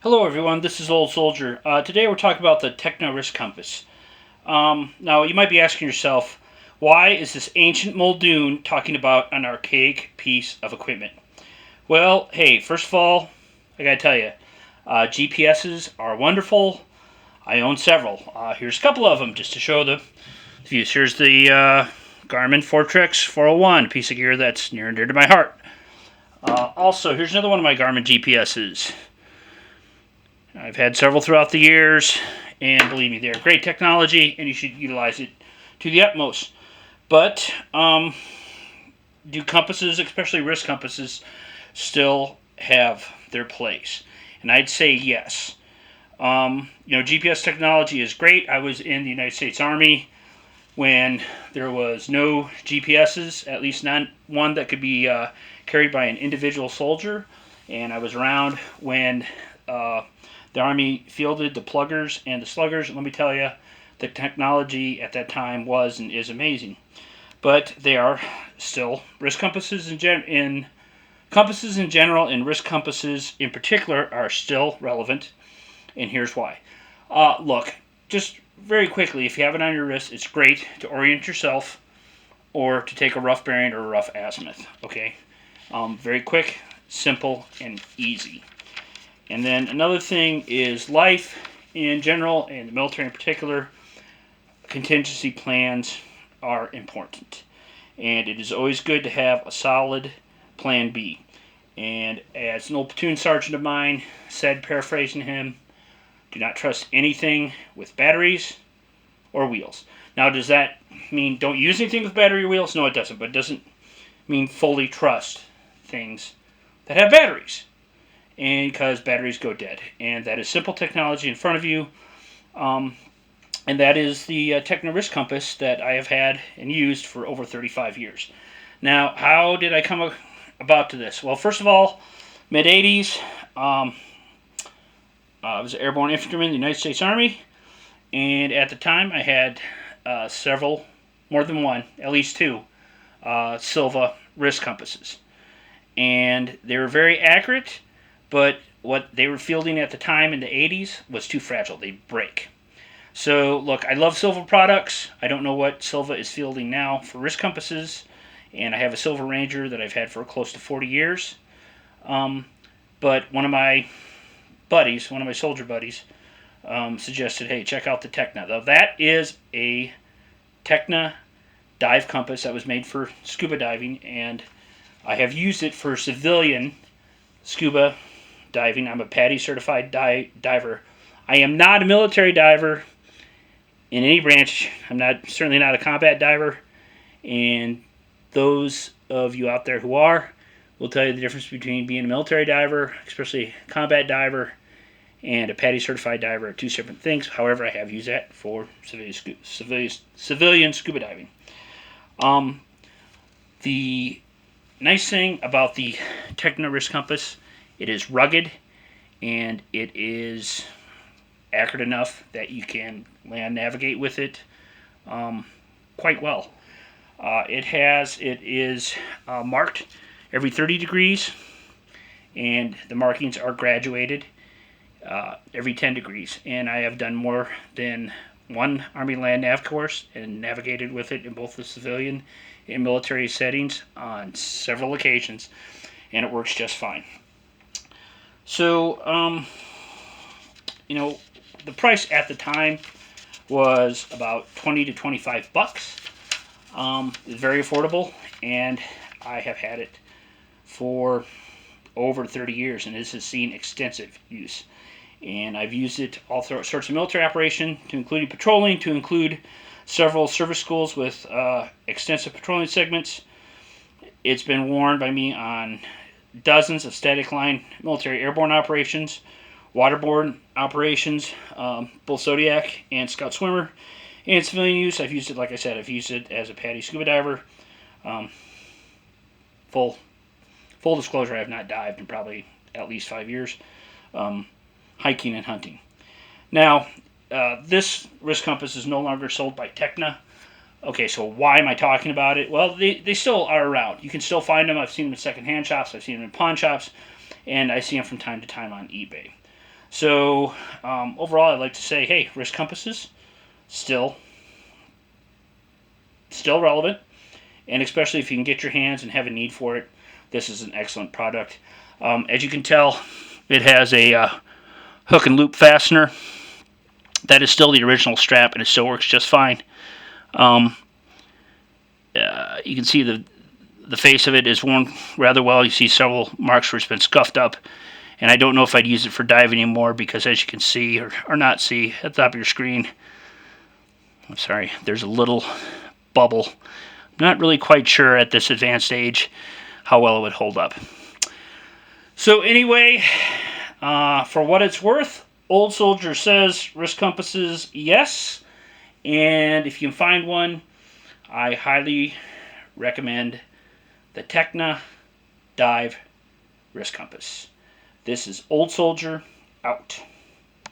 Hello everyone, this is Old Soldier. Today we're talking about the Tekna Wrist Compass. Now you might be asking yourself, why is this ancient Muldoon talking about an archaic piece of equipment? Well, hey, first of all, I gotta tell you, GPSs are wonderful. I own several. Here's a couple of them just to show the views. Here's the Garmin Fortrex 401, a piece of gear that's near and dear to my heart. Also, here's another one of my Garmin GPSs. I've had several throughout the years, and believe me, they're great technology, and you should utilize it to the utmost. But do compasses, especially wrist compasses, still have their place? And I'd say yes. GPS technology is great. I was in the United States Army when there was no GPSs, at least not one that could be carried by an individual soldier. And I was around when the Army fielded the pluggers and the sluggers. Let me tell you, the technology at that time was and is amazing. But they are still wrist compasses compasses in general, and wrist compasses in particular are still relevant. And here's why. Look, just very quickly, if you have it on your wrist, it's great to orient yourself or to take a rough bearing or a rough azimuth. Okay, very quick, simple, and easy. And then another thing is life in general, and the military in particular. Contingency plans are important, and it is always good to have a solid plan B. And as an old platoon sergeant of mine said, paraphrasing him, do not trust anything with batteries or wheels. Now, does that mean don't use anything with battery or wheels? No, it doesn't. But it doesn't mean fully trust things that have batteries, and because batteries go dead. And that is simple technology in front of you. And that is the Tekna Wrist Compass that I have had and used for over 35 years. Now, how did I come about to this? Well, first of all, mid-80s, I was an airborne infantryman in the United States Army, and at the time I had several, more than one, at least two, Silva wrist compasses. And they were very accurate, but what they were fielding at the time in the 80s was too fragile. They'd break. So, look, I love Silva products. I don't know what Silva is fielding now for wrist compasses, and I have a Silva Ranger that I've had for close to 40 years. But one of my soldier buddies, suggested, hey, check out the Tekna. Now, that is a Tekna dive compass that was made for scuba diving, and I have used it for civilian scuba diving. I'm a PADI certified diver. I am not a military diver in any branch. I'm certainly not a combat diver, and those of you out there who are will tell you the difference between being a military diver, especially a combat diver, and a PADI certified diver are two different things. However, I have used that for civilian scuba diving. The nice thing about the Tekna Wrist Compass, it is rugged, and it is accurate enough that you can land navigate with it quite well. It is marked every 30 degrees, and the markings are graduated every 10 degrees. And I have done more than one Army land nav course and navigated with it in both the civilian and military settings on several occasions, and it works just fine. So, the price at the time was about 20 to 25 bucks. It's very affordable, and I have had it for over 30 years, and this has seen extensive use. And I've used it all sorts of military operation, to including patrolling, to include several service schools with extensive patrolling segments. It's been worn by me on dozens of static line military airborne operations, waterborne operations, both Zodiac and Scout Swimmer, and civilian use. I've used it, like I said, I've used it as a PADI scuba diver. Full disclosure, I have not dived in probably at least 5 years, hiking and hunting. Now, this wrist compass is no longer sold by Tekna. Okay, so why am I talking about it? Well, they still are around. You can still them. I've seen them in secondhand shops. I've seen them in pawn shops. And I see them from time to time on eBay. So overall, I'd like to say, hey, wrist compasses still relevant, and especially if you can get your hands and have a need for it, this is an excellent product. As you can tell, it has a hook and loop fastener. That is still the original strap, and it still works just fine. Um, you can see the face of it is worn rather well. You see several marks where it's been scuffed up, and I don't know if I'd use it for diving anymore because, as you can see or not see at the top of your screen, I'm sorry, there's a little bubble. I'm not really quite sure at this advanced age how well it would hold up. So anyway, for what it's worth, Old Soldier says wrist compasses, yes. And if you can find one, I highly recommend the Tekna Dive Wrist Compass. This is Old Soldier out.